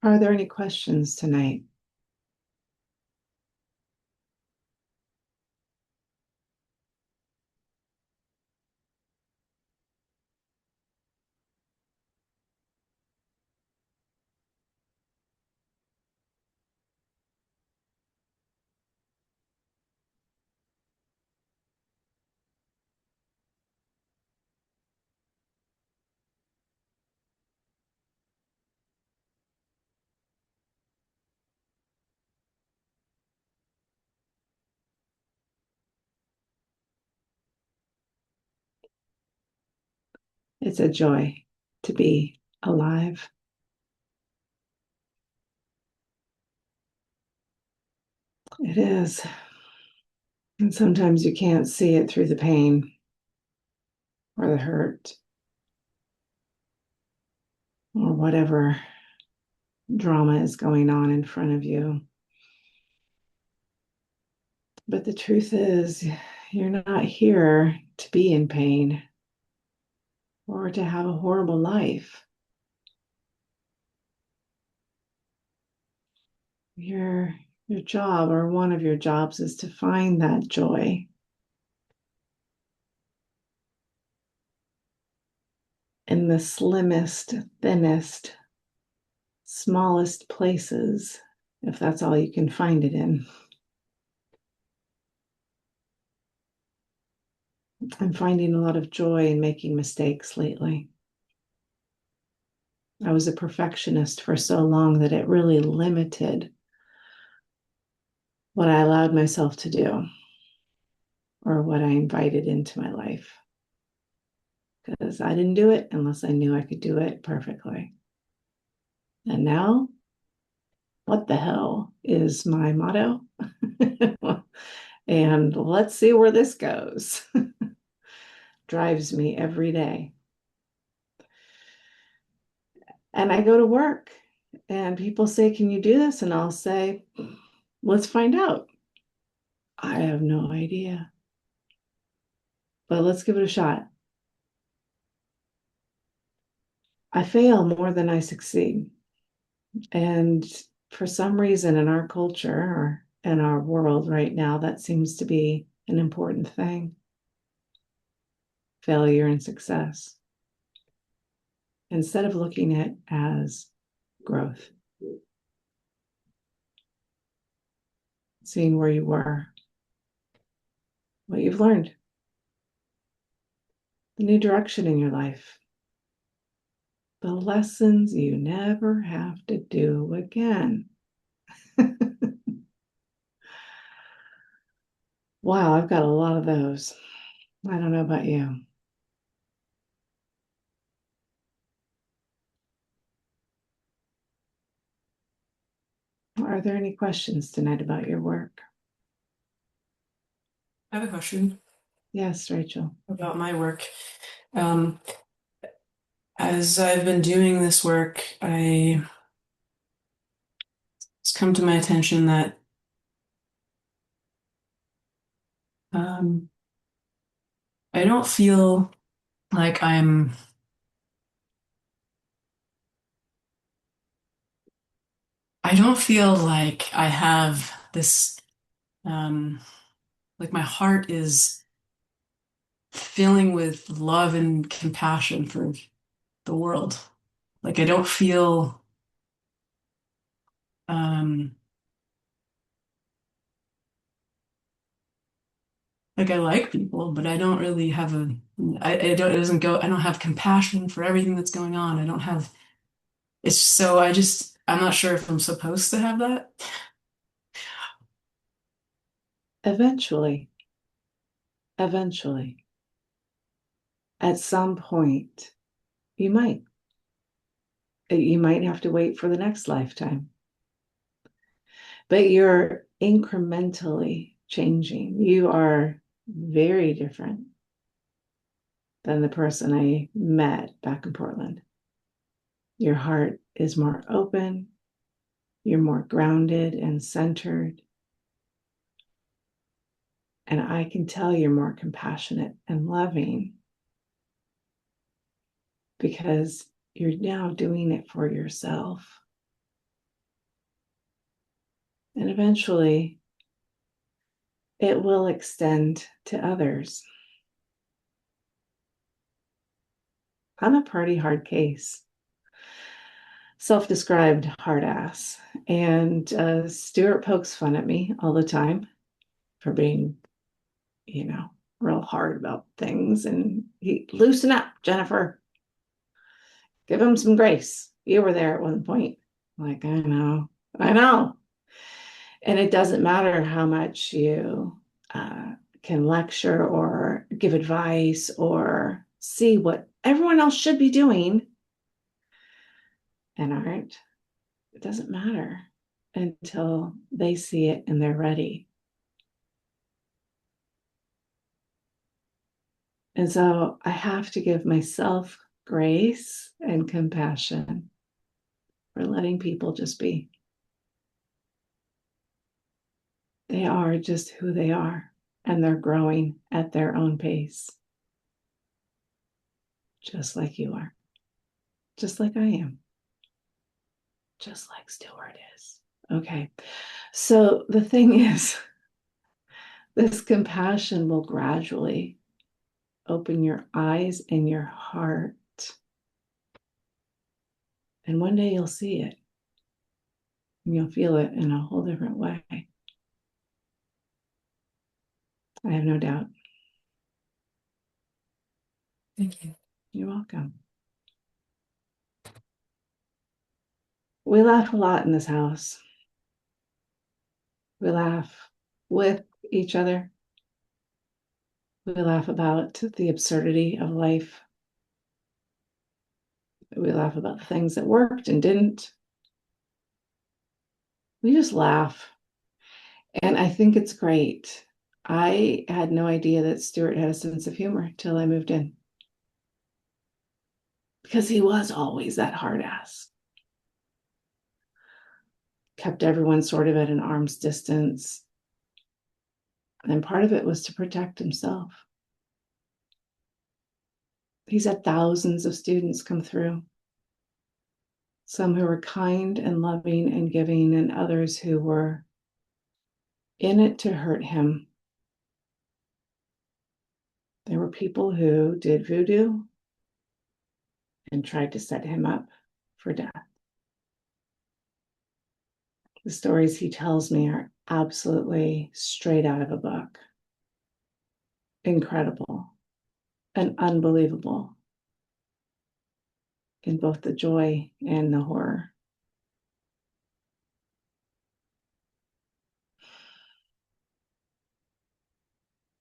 Are there any questions tonight? It's a joy to be alive. It is. And sometimes you can't see it through the pain or the hurt or whatever drama is going on in front of you. But the truth is, you're not here to be in pain or to have a horrible life. Your job, or one of your jobs, is to find that joy in the slimmest, thinnest, smallest places, if that's all you can find it in. I'm finding a lot of joy in making mistakes lately. I was a perfectionist for so long that it really limited what I allowed myself to do or what I invited into my life, because I didn't do it unless I knew I could do it perfectly. And now, what the hell is my motto? And let's see where this goes. Drives me every day. And I go to work and people say, "Can you do this?" And I'll say, "Let's find out." I have no idea, but let's give it a shot. I fail more than I succeed. And for some reason in our culture or in our world right now, that seems to be an important thing: failure and success, instead of looking at it as growth, seeing where you were, what you've learned, the new direction in your life, the lessons you never have to do again. Wow, I've got a lot of those. I don't know about you. Are there any questions tonight about your work? I have a question Yes, Rachel. about my work. Um, as I've been doing this work, it's come to my attention that um, I don't feel like I don't feel like I have this, um, like my heart is filling with love and compassion for the world. Like I don't feel, um, like I like people, but I don't really have I don't, it doesn't go, I don't have compassion for everything that's going on. I don't have It's so I'm not sure if I'm supposed to have that. Eventually, eventually, at some point, you might. You might have to wait for the next lifetime, but you're incrementally changing. You are very different than the person I met back in Portland. Your heart is more open, you're more grounded and centered. And I can tell you're more compassionate and loving because you're now doing it for yourself. And eventually it will extend to others. I'm a pretty hard case, self-described hard ass. And Stuart pokes fun at me all the time for being, you know, real hard about things. And he loosen up, Jenifer. Give him some grace. You were there at one point. Like, I know. And it doesn't matter how much you can lecture or give advice or see what everyone else should be doing and aren't. It doesn't matter until they see it and they're ready. And so I have to give myself grace and compassion for letting people just be. They are just who they are, and they're growing at their own pace, just like you are, just like I am, just like Stuart is. Okay. So the thing is, this compassion will gradually open your eyes and your heart. And one day you'll see it and you'll feel it in a whole different way. I have no doubt. Thank you. You're welcome. We laugh a lot in this house. We laugh with each other. We laugh about the absurdity of life. We laugh about the things that worked and didn't. We just laugh. And I think it's great. I had no idea that Stuart had a sense of humor till I moved in because he was always that hard ass. Kept everyone sort of at an arm's distance. And part of it was to protect himself. He's had thousands of students come through, some who were kind and loving and giving, and others who were in it to hurt him. There were people who did voodoo and tried to set him up for death. The stories he tells me are absolutely straight out of a book. Incredible and unbelievable in both the joy and the horror.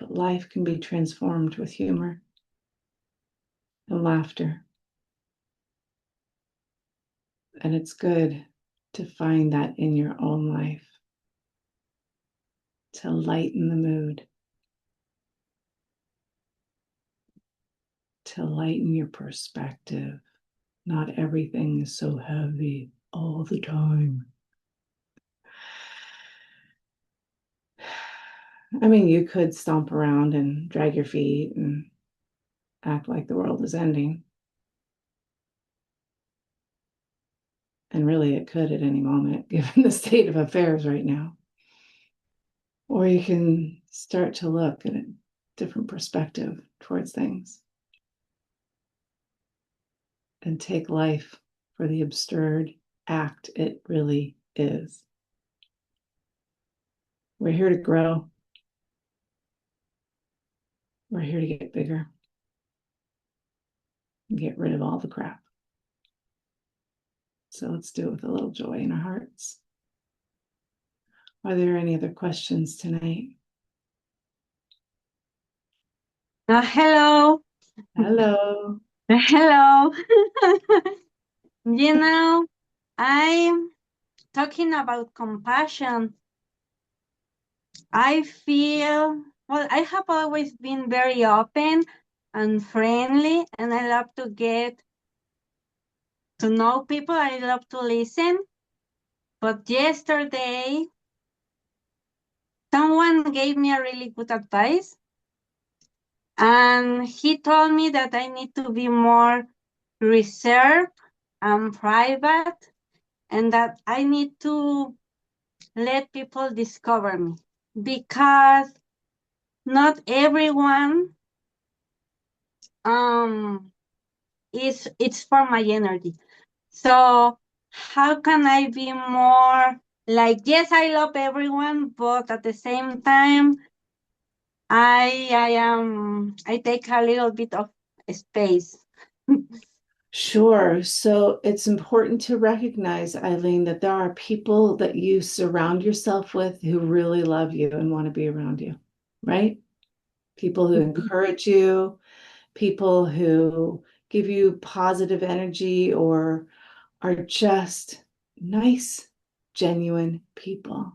But life can be transformed with humor and laughter. And it's good to find that in your own life, to lighten the mood, to lighten your perspective. Not everything is so heavy all the time. I mean, you could stomp around and drag your feet and act like the world is ending. And really, it could at any moment, given the state of affairs right now. Or you can start to look at a different perspective towards things and take life for the absurd act it really is. We're here to grow. We're here to get bigger and get rid of all the crap. So let's do it with a little joy in our hearts. Are there any other questions tonight? Hello. Hello. Hello. You know, I'm talking about compassion. I feel, well, I have always been very open and friendly, and I love to get to know people. I love to listen. But yesterday, someone gave me a really good advice, and he told me that I need to be more reserved and private, and that I need to let people discover me, because not everyone it's for my energy. So how can I be more like, yes, I love everyone, but at the same time, I take a little bit of space. Sure. So it's important to recognize, Eileen, that there are people that you surround yourself with who really love you and want to be around you, right? People who encourage you, people who give you positive energy or are just nice, genuine people.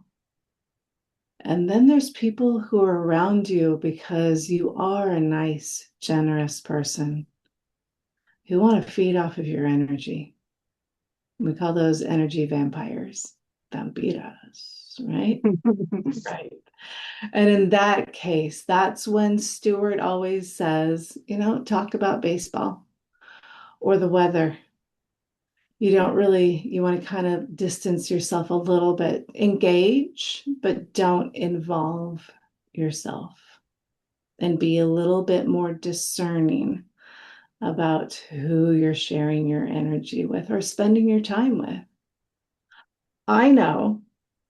And then there's people who are around you because you are a nice, generous person who want to feed off of your energy. We call those energy vampires, vampiras, right? Right. And in that case, that's when Stuart always says, talk about baseball or the weather. You don't really, you want to kind of distance yourself a little bit, engage, but don't involve yourself, and be a little bit more discerning about who you're sharing your energy with or spending your time with. I know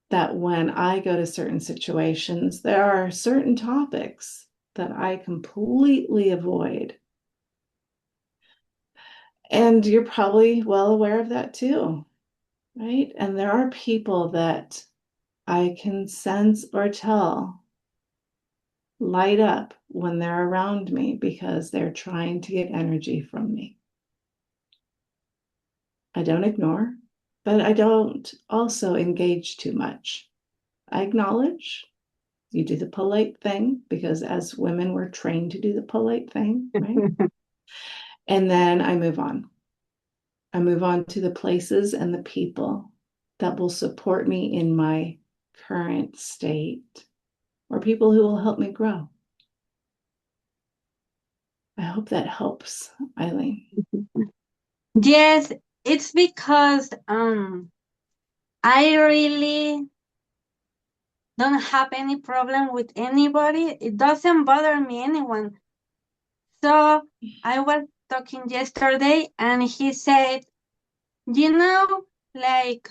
that when I go to certain situations, there are certain topics that I completely avoid. And you're probably well aware of that too, right? And there are people that I can sense or tell light up when they're around me because they're trying to get energy from me. I don't ignore, but I don't also engage too much. I acknowledge. You do the polite thing because as women, we're trained to do the polite thing, right? And then I move on. I move on to the places and the people that will support me in my current state or people who will help me grow. I hope that helps, Eileen. Yes, it's because I really don't have any problem with anybody. It doesn't bother me anyone. So I was talking yesterday and he said, like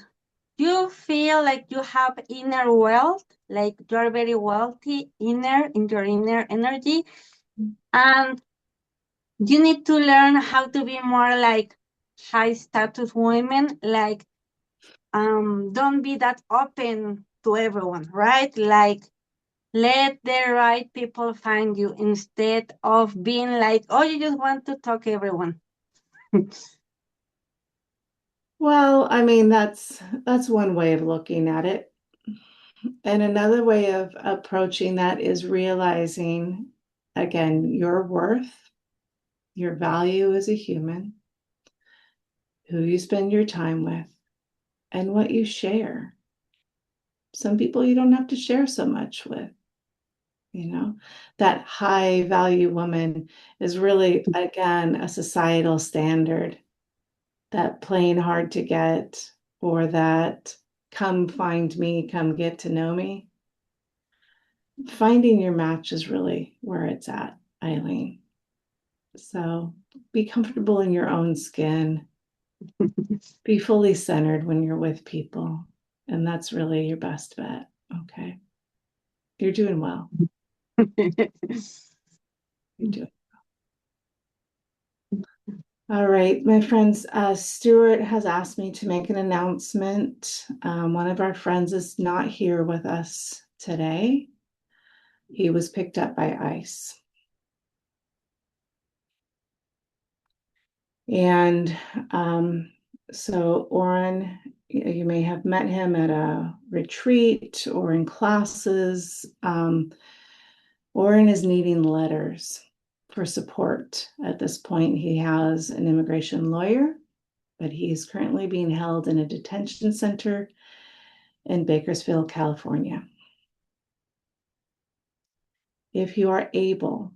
you feel like you have inner wealth, like you're very wealthy in your inner energy, and you need to learn how to be more like high status women, like don't be that open to everyone, right? Like let the right people find you instead of being like, oh, you just want to talk to everyone. Well, I mean, that's one way of looking at it. And another way of approaching that is realizing, again, your worth, your value as a human, who you spend your time with, and what you share. Some people you don't have to share so much with. That high value woman is really, again, a societal standard, that plain hard to get, or that come find me, come get to know me. Finding your match is really where it's at, Eileen. So be comfortable in your own skin, be fully centered when you're with people. And that's really your best bet. Okay. You're doing well. You're doing. All right, my friends, Stuart has asked me to make an announcement. One of our friends is not here with us today. He was picked up by ICE. And so Oren, you may have met him at a retreat or in classes. Oren is needing letters for support. At this point, he has an immigration lawyer, but he's currently being held in a detention center in Bakersfield, California. If you are able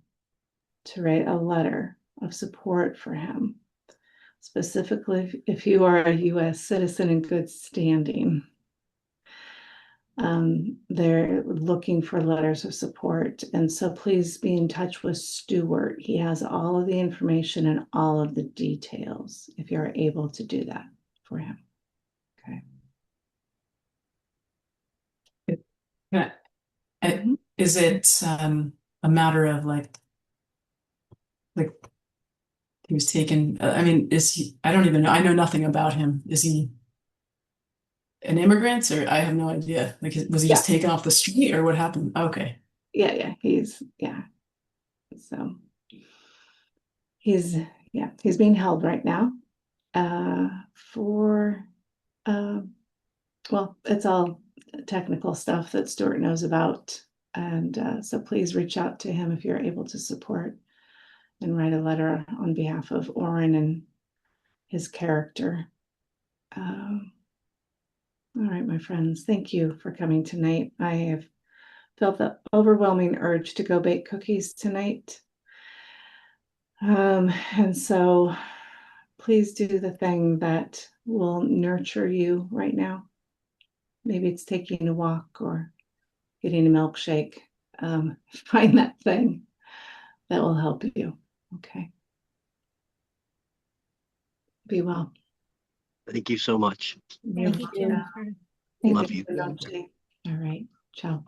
to write a letter of support for him, specifically if you are a U.S. citizen in good standing, They're looking for letters of support. And so please be in touch with Stuart. He has all of the information and all of the details if you're able to do that for him. Okay. Yeah. Mhm. Is it a matter of like he was taken? I mean, is he? I don't even know. I know nothing about him. Is he an immigrant, or I have no idea? Like, was he Yeah. just taken off the street, or what happened? Okay. Yeah. Yeah. So he's, he's being held right now for, uh, well, it's all technical stuff that Stuart knows about. And so please reach out to him if you're able to support and write a letter on behalf of Oren and his character. All right, my friends, thank you for coming tonight. I have felt the overwhelming urge to go bake cookies tonight. And so please do the thing that will nurture you right now. Maybe it's taking a walk or getting a milkshake. Find that thing that will help you. Okay. Be well. Thank you so much. Thank you, Jennifer. Thank Love you. you. All right. Ciao.